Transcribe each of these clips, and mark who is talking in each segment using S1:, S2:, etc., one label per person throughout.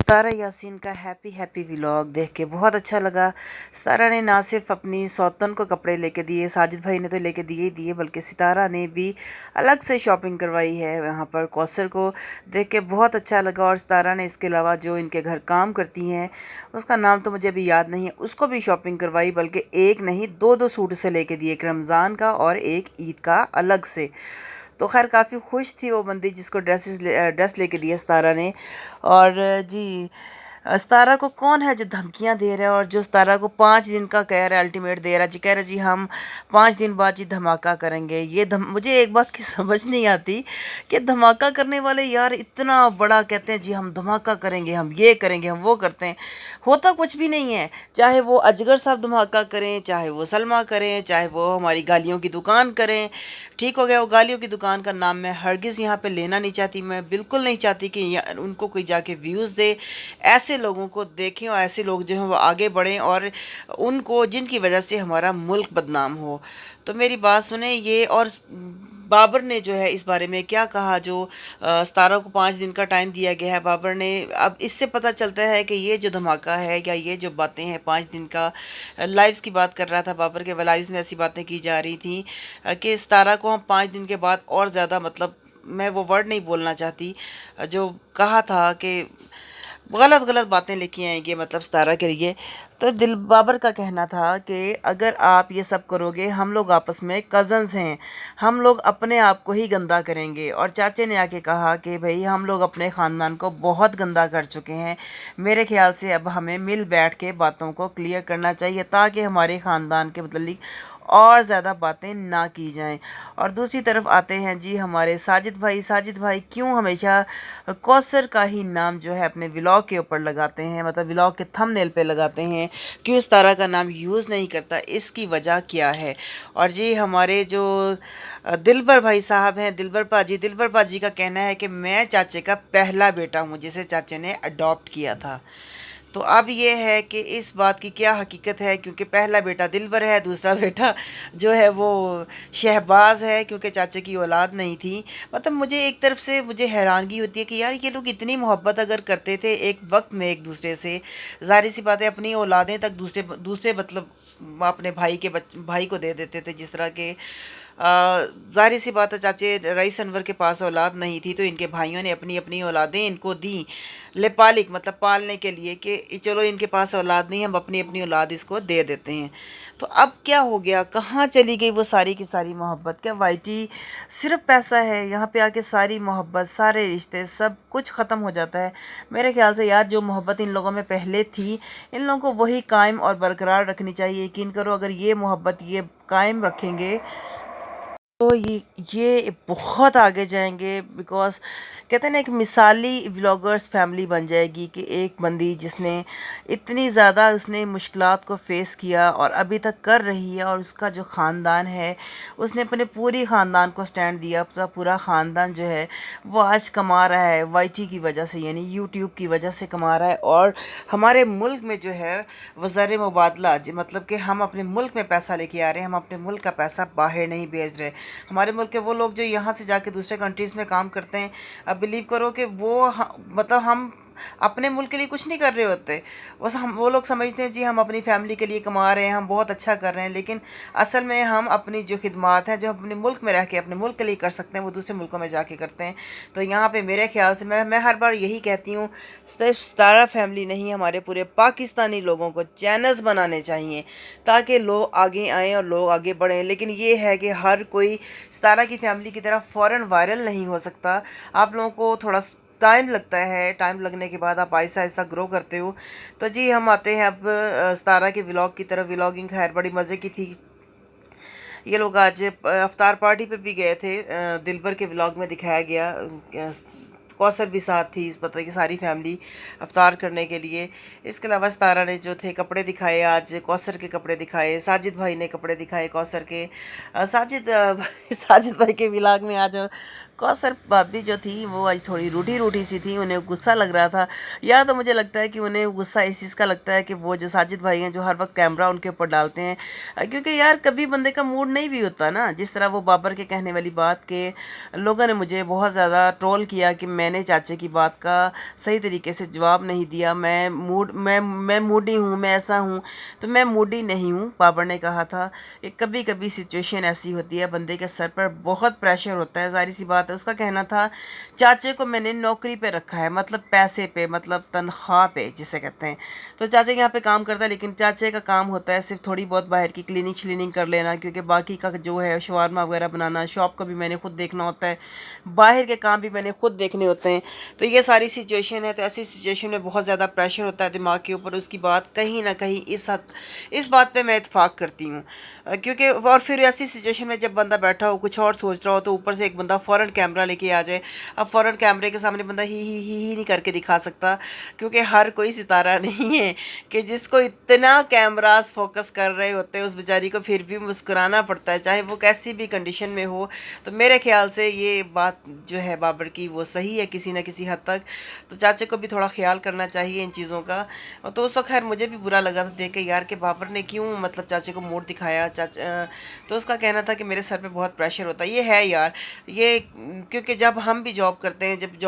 S1: सतारा यासीन का happy happy vlog देख के बहुत अच्छा लगा। सतारा ने ना सिर्फ अपनी सौतन को कपड़े लेके दिए, साजिद भाई ने तो लेके दिए ही दिए, बल्कि सितारा ने भी अलग से शॉपिंग करवाई है यहाँ पर। कौसर को देख के बहुत अच्छा लगा। और सितारा ने इसके अलावा जो इनके घर काम करती हैं, उसका नाम तो मुझे अभी याद नहीं है, उसको भी शॉपिंग करवाई, बल्कि एक नहीं दो दो सूट से लेके दिए, एक रमज़ान का और एक ईद का अलग से। तो खैर काफ़ी खुश थी वो बंदी जिसको ड्रेस लेके दिया सतारा ने। और जी, सतारा को कौन है जो धमकियां दे रहा है, और जो सतारा को 5 दिन का कह रहा है अल्टीमेट दे रहा है जी, कह रहा है जी हम 5 दिन बाद जी धमाका करेंगे। मुझे एक बात की समझ नहीं आती कि धमाका करने वाले यार इतना बड़ा कहते हैं जी हम धमाका करेंगे, हम ये करेंगे, हम वो करते हैं, होता कुछ भी नहीं है। चाहे वो अजगर साहब धमाका करें, चाहे वो सलमा करें, चाहे वो हमारी गालियों की दुकान करें, ठीक हो गया। वो गालियों की दुकान का नाम मैं हरगिज़ यहाँ पे लेना नहीं चाहती। मैं बिल्कुल नहीं चाहती कि उनको कोई जाके व्यूज़ दे। ऐसे लोगों को देखें और ऐसे लोग जो हैं वो आगे बढ़ें, और उनको जिनकी वजह से हमारा मुल्क बदनाम हो। तो मेरी बात सुने ये। और बाबर ने जो है इस बारे में क्या कहा, जो सतारा को 5 दिन का टाइम दिया गया है बाबर ने। अब इससे पता चलता है कि ये जो धमाका है या ये जो बातें हैं 5 दिन का, लाइव्स की बात कर रहा था बाबर के, लाइव्स में ऐसी बातें की जा रही थी कि सतारा को हम 5 दिन के बाद और ज़्यादा, मतलब मैं वो वर्ड नहीं बोलना चाहती जो कहा था कि गलत गलत बातें लिखी आएंगी, मतलब सतारा के लिए। तो दिल बाबर का कहना था कि अगर आप ये सब करोगे, हम लोग आपस में कज़न्स हैं, हम लोग अपने आप को ही गंदा करेंगे। और चाचे ने आके कहा कि भाई हम लोग अपने ख़ानदान को बहुत गंदा कर चुके हैं, मेरे ख्याल से अब हमें मिल बैठ के बातों को क्लियर करना चाहिए, ताकि हमारे ख़ानदान के मतलब और ज़्यादा बातें ना की जाएं। और दूसरी तरफ आते हैं जी हमारे साजिद भाई। साजिद भाई क्यों हमेशा कौसर का ही नाम जो है अपने व्लॉग के ऊपर लगाते हैं, मतलब व्लॉग के थंबनेल पे लगाते हैं, क्यों इस तरह का नाम यूज़ नहीं करता, इसकी वजह क्या है। और जी हमारे जो दिलबर भाई साहब हैं, दिलबर पाजी का कहना है कि मैं चाचे का पहला बेटा हूँ जिसे चाचे ने अडॉप्ट किया था। तो अब ये है कि इस बात की क्या हकीकत है, क्योंकि पहला बेटा दिलबर है, दूसरा बेटा जो है वो शहबाज है, क्योंकि चाचे की औलाद नहीं थी। मतलब मुझे एक तरफ से मुझे हैरानगी होती है कि यार ये लोग इतनी मोहब्बत अगर करते थे एक वक्त में एक दूसरे से, ज़ाहिर सी बात है अपनी औलादें तक दूसरे दूसरे मतलब अपने भाई को दे देते थे। जिस तरह के ज़ाहिर सी बात है चाचे रईस अनवर के पास औलाद नहीं थी, तो इनके भाइयों ने अपनी अपनी औलादें इनको दी लेपालिक, मतलब पालने के लिए, कि चलो इनके पास औलाद नहीं, हम अपनी अपनी औलाद इसको दे देते हैं। तो अब क्या हो गया, कहाँ चली गई वो सारी की सारी मोहब्बत? क्या वाइटी सिर्फ पैसा है? यहाँ पे आके सारी मोहब्बत, सारे रिश्ते, सब कुछ ख़त्म हो जाता है। मेरे ख्याल से यार जो मोहब्बत इन लोगों में पहले थी, इन लोगों को वही कायम और बरकरार रखनी चाहिए। यकीन करो अगर ये मोहब्बत ये कायम रखेंगे तो ये बहुत आगे जाएंगे। बिकॉज़ कहते हैं ना एक मिसाली व्लॉगर्स फैमिली बन जाएगी, कि एक बंदी जिसने इतनी ज़्यादा उसने मुश्किलात को फ़ेस किया और अभी तक कर रही है, और उसका जो ख़ानदान है उसने अपने पूरी ख़ानदान को स्टैंड दिया। उसका पूरा ख़ानदान जो है वो आज कमा रहा है वाईटी की वजह से, यानी यूट्यूब की वजह से कमा रहा है। और हमारे मुल्क में जो है वज़ार मुबादला, मतलब कि हम अपने मुल्क में पैसा लेके आ रहे हैं, हम अपने मुल्क का पैसा बाहर नहीं भेज रहे। हमारे मुल्क के वो लोग जो यहाँ से जाके दूसरे कंट्रीज़ में काम करते हैं, अब बिलीव करो कि मतलब हम अपने मुल्क के लिए कुछ नहीं कर रहे होते। बस हम वो लोग समझते हैं जी हम अपनी फैमिली के लिए कमा रहे हैं, हम बहुत अच्छा कर रहे हैं, लेकिन असल में हम अपनी जो खिदमात हैं जो अपने मुल्क में रह के अपने मुल्क के लिए कर सकते हैं, वो दूसरे मुल्कों में जाके करते हैं। तो यहाँ पे मेरे ख्याल से मैं हर बार यही कहती हूँ, सिर्फ सतारा फैमिली नहीं, हमारे पूरे पाकिस्तानी लोगों को चैनल्स बनाने चाहिए, ताकि लोग आगे आएँ और लोग आगे बढ़ें। लेकिन ये है कि हर कोई सतारा की फैमिली की तरह फ़ौरन वायरल नहीं हो सकता। आप लोगों को थोड़ा टाइम लगता है, टाइम लगने के बाद आप आहिस्ता आहिस्ता ग्रो करते हो। तो जी हम आते हैं अब सतारा के व्लॉग की तरफ। व्लॉगिंग खैर बड़ी मज़े की थी। ये लोग आज अफ्तार पार्टी पे भी गए थे, दिलबर के व्लॉग में दिखाया गया। कौसर भी साथ थी, इस पता की सारी फैमिली अफ्तार करने के लिए। इसके अलावा सतारा ने जो थे कपड़े दिखाए, आज कौसर के कपड़े दिखाए, साजिद भाई ने कपड़े दिखाए कौसर के। साजिद भाई के व्लॉग में आज कौसर भाभी जो थी वो आज थोड़ी रूठी रूठी सी थी, उन्हें गुस्सा लग रहा था। या तो मुझे लगता है कि उन्हें गुस्सा इस चीज़ का लगता है कि वो जो साजिद भाई हैं जो हर वक्त कैमरा उनके ऊपर डालते हैं। क्योंकि यार कभी बंदे का मूड नहीं भी होता ना, जिस तरह वो बाबर के कहने वाली बात के लोगों ने मुझे बहुत ज़्यादा ट्रोल किया कि मैंने चाचे की बात का सही तरीके से जवाब नहीं दिया, मैं मूडी हूँ, मैं ऐसा हूँ। तो मैं मूडी नहीं हूँ, बाबर ने कहा था। एक कभी कभी सिचुएशन ऐसी होती है, बंदे के सर पर बहुत प्रेशर होता है, ज़ाहिर सी बात है। उसका कहना था चाचे को मैंने नौकरी पे रखा है, मतलब पैसे पे, मतलब तनख्वाह पे जिसे कहते हैं। तो चाचे यहाँ पे काम करता है, लेकिन चाचे का काम होता है सिर्फ थोड़ी बहुत बाहर की क्लीनिंग श्लीनिंग कर लेना, क्योंकि बाकी का जो है शवारमा वगैरह बनाना, शॉप को भी मैंने खुद देखना होता है, बाहर के काम भी मैंने खुद देखने होते हैं। तो ये सारी सिचुएशन है। तो ऐसी सिचुएशन में बहुत ज़्यादा प्रेशर होता है दिमाग के ऊपर। उसकी बात कहीं ना कहीं इस बात पे मैं इत्फाक करती हूँ। क्योंकि और फिर ऐसी सिचुएशन में जब बंदा बैठा हो कुछ और सोच रहा हो, तो ऊपर से एक बंदा फ़ौरन कैमरा लेके आ जाए। अब फ़ौरन कैमरे के सामने बंदा ही नहीं करके दिखा सकता, क्योंकि हर कोई सितारा नहीं है कि जिसको इतना कैमरास फोकस कर रहे होते हैं, उस बेचारी को फिर भी मुस्कुराना पड़ता है, चाहे वो कैसी भी कंडीशन में हो। तो मेरे ख्याल से ये बात जो है बाबर की वो सही है किसी न किसी हद तक। तो चाचे को भी थोड़ा ख्याल करना चाहिए इन चीज़ों का। तो उस वक्त खैर मुझे भी बुरा लगा था देख के यार कि बाबर ने क्यों मतलब चाचे को मोड़ दिखाया। तो उसका कहना था कि मेरे सर पे बहुत प्रेशर होता है। ये है यार, ये क्योंकि जब हम भी जॉब करते हैं, जब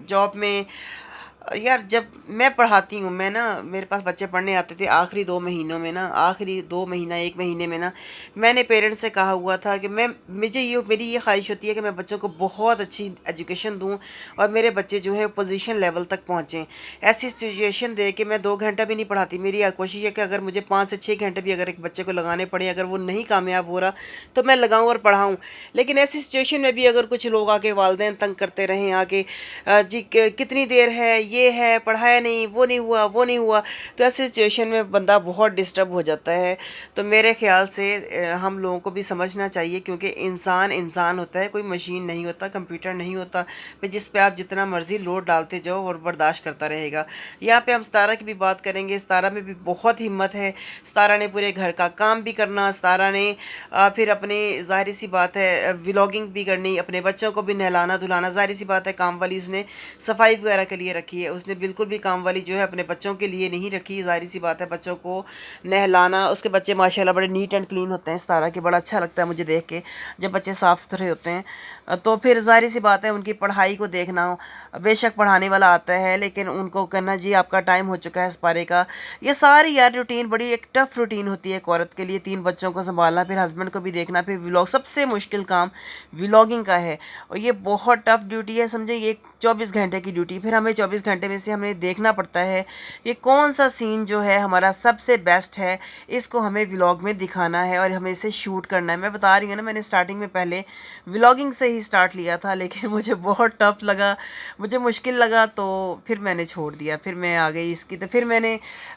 S1: जॉब में यार जब मैं पढ़ाती हूँ, मैं ना मेरे पास बच्चे पढ़ने आते थे, आखिरी 2 महीनों में ना, आखिरी 2 महीना 1 महीने में ना, मैंने पेरेंट्स से कहा हुआ था कि मेरी ये ख्वाहिश होती है कि मैं बच्चों को बहुत अच्छी एजुकेशन दूँ और मेरे बच्चे जो है पोजीशन लेवल तक पहुँचें। ऐसी सिचुएशन दे के मैं 2 घंटा भी नहीं पढ़ाती। मेरी कोशिश है कि अगर मुझे 5 से 6 घंटे भी अगर एक बच्चे को लगाने पड़े, अगर वो नहीं कामयाब हो रहा तो मैं लगाऊँ और पढ़ाऊँ। लेकिन ऐसी सिचुएशन में भी अगर कुछ लोग आके वालिदैन तंग करते रहें आके, जी कितनी देर है, ये है, पढ़ाया नहीं, वो नहीं हुआ, वो नहीं हुआ, तो ऐसी सिचुएशन में बंदा बहुत डिस्टर्ब हो जाता है। तो मेरे ख्याल से हम लोगों को भी समझना चाहिए, क्योंकि इंसान इंसान होता है, कोई मशीन नहीं होता, कंप्यूटर नहीं होता फिर जिस पे आप जितना मर्ज़ी लोड डालते जाओ और बर्दाश्त करता रहेगा। यहाँ पे हम सतारा की भी बात करेंगे। सतारा में भी बहुत हिम्मत है। सतारा ने पूरे घर का काम भी करना, सतारा ने फिर अपने ज़ाहिर सी बात है व्लॉगिंग भी करनी, अपने बच्चों को भी नहलाना धुलाना। ज़ाहिर सी बात है काम वाली उसने सफाई वगैरह के लिए रखी है, उसने बिल्कुल भी काम वाली जो है अपने बच्चों के लिए नहीं रखी। ज़ाहिर सी बात है बच्चों को नहलाना, उसके बच्चे माशाल्लाह बड़े नीट एंड क्लीन होते हैं सतारा के, बड़ा अच्छा लगता है मुझे देख के जब बच्चे साफ़ सुथरे होते हैं। तो फिर ज़ाहिर सी बात है उनकी पढ़ाई को देखना, बेशक पढ़ाने वाला आता है लेकिन उनको कहना जी आपका टाइम हो चुका है इस पारे का। ये सारी यार रूटीन बड़ी एक टफ़ रूटीन होती है एक औरत के लिए। 3 बच्चों को संभालना, फिर हस्बैंड को भी देखना, फिर व्लॉग, सबसे मुश्किल काम व्लॉगिंग का है और ये बहुत टफ़ ड्यूटी है। समझे ये 24 घंटे की ड्यूटी, फिर हमें 24 घंटे में से हमें देखना पड़ता है ये कौन सा सीन जो है हमारा सबसे बेस्ट है, इसको हमें व्लॉग में दिखाना है और हमें इसे शूट करना है। मैं बता रही हूँ ना, मैंने स्टार्टिंग में पहले व्लॉगिंग से ही स्टार्ट लिया था, लेकिन मुझे बहुत टफ़ लगा, मुझे मुश्किल लगा, तो फिर मैंने छोड़ दिया, फिर मैं आ गई इसकी। तो फिर मैंने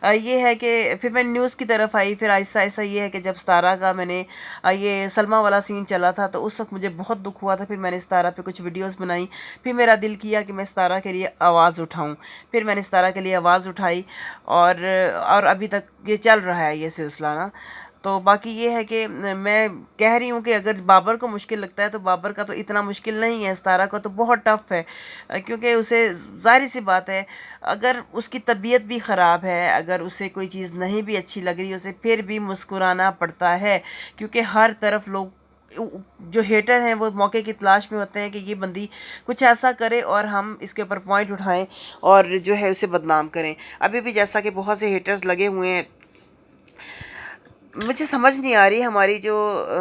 S1: ये है कि फिर मैं न्यूज़ की तरफ आई। फिर ऐसा ऐसा ये है कि जब सतारा का मैंने ये सलमा वाला सीन चला था तो उस वक्त मुझे बहुत दुख हुआ था। फिर मैंने सतारा पे कुछ वीडियोस बनाई, फिर मेरा दिल किया कि मैं सतारा के लिए आवाज़ उठाऊं, फिर मैंने सतारा के लिए आवाज़ उठाई और अभी तक ये चल रहा है ये सिलसिला ना। तो बाकी ये है कि मैं कह रही हूँ कि अगर बाबर को मुश्किल लगता है तो बाबर का तो इतना मुश्किल नहीं है, सतारा का तो बहुत टफ़ है। क्योंकि उसे ज़ाहिर सी बात है अगर उसकी तबीयत भी ख़राब है, अगर उसे कोई चीज़ नहीं भी अच्छी लग रही, उसे फिर भी मुस्कुराना पड़ता है, क्योंकि हर तरफ लोग जो हेटर हैं वो मौके की तलाश में होते हैं कि ये बंदी कुछ ऐसा करे और हम इसके ऊपर पॉइंट उठाएं और जो है उसे बदनाम करें। अभी भी जैसा कि बहुत से हेटर्स लगे हुए हैं, मुझे समझ नहीं आ रही हमारी जो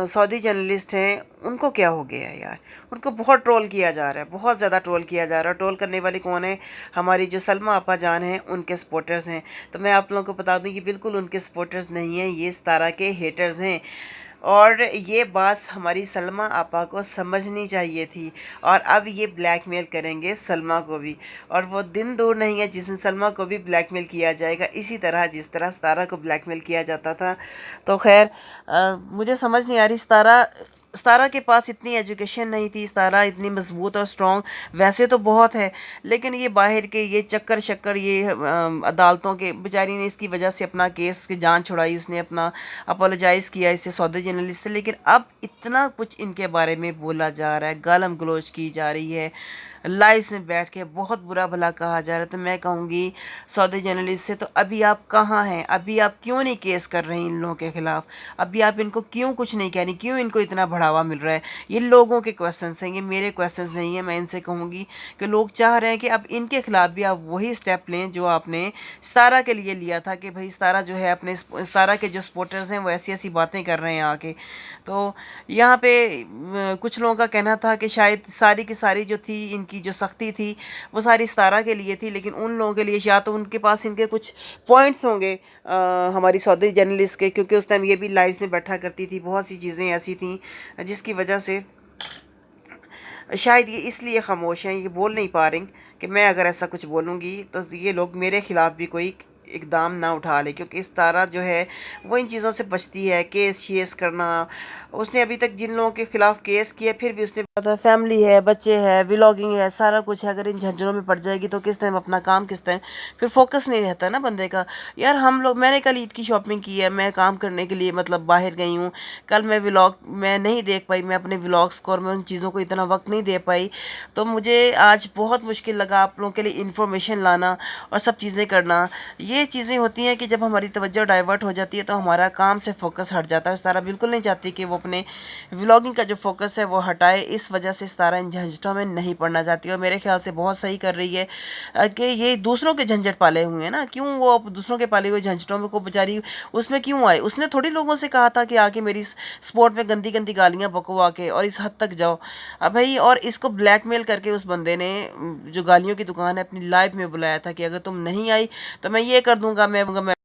S1: सऊदी जर्नलिस्ट हैं उनको क्या हो गया है यार। उनको बहुत ट्रोल किया जा रहा है, बहुत ज़्यादा ट्रोल किया जा रहा है। ट्रोल करने वाली कौन है? हमारी जो सलमा आपा जान हैं उनके सपोर्टर्स हैं। तो मैं आप लोगों को बता दूं कि बिल्कुल उनके सपोर्टर्स नहीं हैं, ये सतारा के हेटर्स हैं। और ये बात हमारी सलमा आपा को समझनी चाहिए थी। और अब ये ब्लैकमेल करेंगे सलमा को भी, और वो दिन दूर नहीं है जिस दिन सलमा को भी ब्लैकमेल किया जाएगा, इसी तरह जिस तरह सतारा को ब्लैकमेल किया जाता था। तो खैर मुझे समझ नहीं आ रही, सतारा सारा के पास इतनी एजुकेशन नहीं थी, सारा इतनी मजबूत और स्ट्रॉन्ग वैसे तो बहुत है, लेकिन ये बाहर के ये चक्कर शक्कर ये अदालतों के, बेचारी ने इसकी वजह से अपना केस की जान छुड़ाई, उसने अपना अपोलोजाइज़ किया इससे, सौदे जर्नलिस्ट से। लेकिन अब इतना कुछ इनके बारे में बोला जा रहा है, गालम गलोच की जा रही है, लाइव में बैठ के बहुत बुरा भला कहा जा रहा है। तो मैं कहूँगी सौदे जर्नलिस्ट से, तो अभी आप कहाँ हैं? अभी आप क्यों नहीं केस कर रहे हैं इन लोगों के ख़िलाफ़? अभी आप इनको क्यों कुछ नहीं कह रही? क्यों इनको इतना बढ़ावा मिल रहा है? ये लोगों के क्वेश्चंस हैं, ये मेरे क्वेश्चंस नहीं है। मैं इनसे कहूँगी कि लोग चाह रहे हैं कि अब इनके ख़िलाफ़ भी आप वही स्टेप लें जो आपने सारा के लिए लिया था, कि भाई सारा जो है अपने सारा के जो सपोर्टर्स हैं वो ऐसी ऐसी बातें कर रहे हैं आके। तो यहाँ पे कुछ लोगों का कहना था कि शायद सारी की सारी जो थी इनकी जो सख्ती थी वो सारी सतारा के लिए थी, लेकिन उन लोगों के लिए या तो उनके पास इनके कुछ पॉइंट्स होंगे हमारी सौदी जर्नलिस्ट के, क्योंकि उस टाइम ये भी लाइव में बैठा करती थी, बहुत सी चीज़ें ऐसी थी जिसकी वजह से शायद ये इसलिए खामोश हैं, ये बोल नहीं पा रही कि मैं अगर ऐसा कुछ बोलूँगी तो ये लोग मेरे ख़िलाफ़ भी कोई इकदाम ना उठा ले, क्योंकि इस तारा जो है वो इन चीज़ों से बचती है, केस शेस करना। उसने अभी तक जिन लोगों के ख़िलाफ़ केस किया फिर भी उसने फैमिली है, बच्चे है, व्लॉगिंग है, सारा कुछ है, अगर इन झंझटों में पड़ जाएगी तो किस टाइम अपना काम, किस टाइम फिर फोकस नहीं रहता ना बंदे का। यार हम लोग, मैंने कल ईद की शॉपिंग की है, मैं काम करने के लिए मतलब बाहर गई हूँ, कल मैं व्लॉग मैं नहीं देख पाई, मैं अपने व्लॉग्स को और मैं उन चीज़ों को इतना वक्त नहीं दे पाई, तो मुझे आज बहुत मुश्किल लगा आप लोगों के लिए इन्फॉर्मेशन लाना और सब चीज़ें करना। ये चीज़ें होती हैं कि जब हमारी तवज्जो डाइवर्ट हो जाती है तो हमारा काम से फोकस हट जाता है। सारा बिल्कुल नहीं चाहती कि वो अपने व्लॉगिंग का जो फोकस है वो हटाए, इस वजह से सारा इन झंझटों में नहीं पड़ना चाहती, और मेरे ख्याल से बहुत सही कर रही है कि ये दूसरों के झंझट पाले हुए हैं ना, क्यों वो दूसरों के पाले हुए झंझटों में को बेचारी उसमें क्यों आए? उसने थोड़ी लोगों से कहा था कि आके मेरी स्पोर्ट में गंदी गंदी गालियाँ बको आके और इस हद तक जाओ। अब भाई, और इसको ब्लैकमेल करके उस बंदे ने जो गालियों की दुकान है अपनी लाइफ में बुलाया था कि अगर तुम नहीं आई तो मैं ये कर दूंगा, मैं